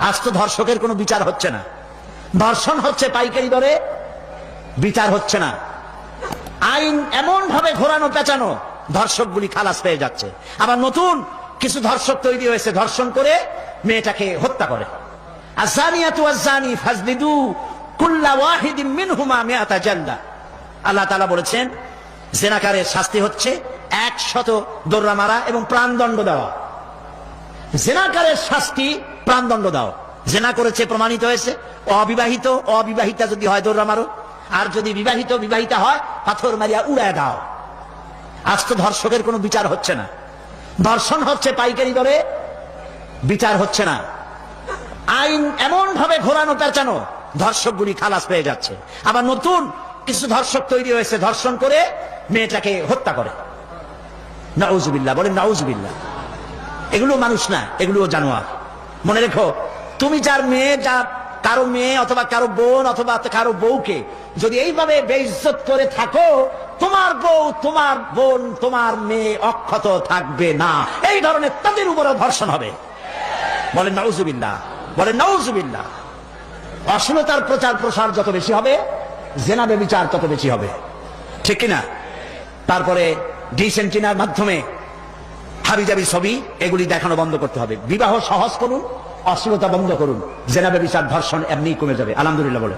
আজ তো ধর্ষকের কোনো বিচার হচ্ছে না, ধর্ষণ হচ্ছে পাইকারি দরে, বিচার হচ্ছে না। আইন এমন ভাবে ঘোরানো পেঁচানো, ধর্ষকগুলি খালাস পেয়ে যাচ্ছে। আবার নতুন কিছু ধর্ষক তৈরি হয়েছে, ধর্ষণ করে মেয়েটাকে হত্যা করে। আযানিয়াতু ওয়াযানি ফাজলিদু কুল্লা ওয়াহিদিন মিনহুমা মিআতা জালদা। আল্লাহ তাআলা বলেছেন জেনাকারের শাস্তি হচ্ছে 100 দোররা মারা এবং প্রাণদণ্ড দেওয়া। জেনাকারের শাস্তি প্রাণদণ্ড দাও। জেনা করেছে প্রমাণিত হয়েছে, অবিবাহিতা যদি হয় দোররা মারো, আর যদি বিবাহিতা হয় পাথর মারিয়া উড়ায় দাও। আজ তো ধর্ষকের কোনো বিচার হচ্ছে না, ধর্ষণ হচ্ছে পাইকারি দরে, বিচার হচ্ছে না। আইন এমন ভাবে ঘোরানো পেঁচানো, ধর্ষকগুলি খালাস পেয়ে যাচ্ছে। আবার নতুন কিছু ধর্ষক তৈরি হয়েছে, ধর্ষণ করে মেয়েটাকে হত্যা করে। নাউজুবিল্লাহ, বলেন নাউজুবিল্লাহ। এগুলো মানুষ না, এগুলো জানোয়ার। মনে রেখো, তুমি যার মেয়ে, কারো মেয়ে অথবা কারো বোন অথবা কারো বউকে যদি এইভাবে বেইজ্জত করে থাকো, তোমার বউ, তোমার বোন, তোমার মেয়ে অক্ষত থাকবে না। এই ধরনের তাদের উপরে ধর্ষণ হবে। বলেন নাউজুবিল্লাহ, বলেন নাউজুবিল্লাহ। অশ্লীলতার প্রচার প্রসার যত বেশি হবে, জেনা ব্যভিচার তত বেশি হবে, ঠিক কিনা? তারপরে ডিসেন্টিনার মাধ্যমে হাবিজাবি ছবি এগুলি দেখানো বন্ধ করতে হবে। বিবাহ সহজ করুন, অশ্লীলতা বন্ধ করুন, জেনা ব্যভিচার ধর্ষণ এমনি কমে যাবে। আলহামদুলিল্লাহ বলে।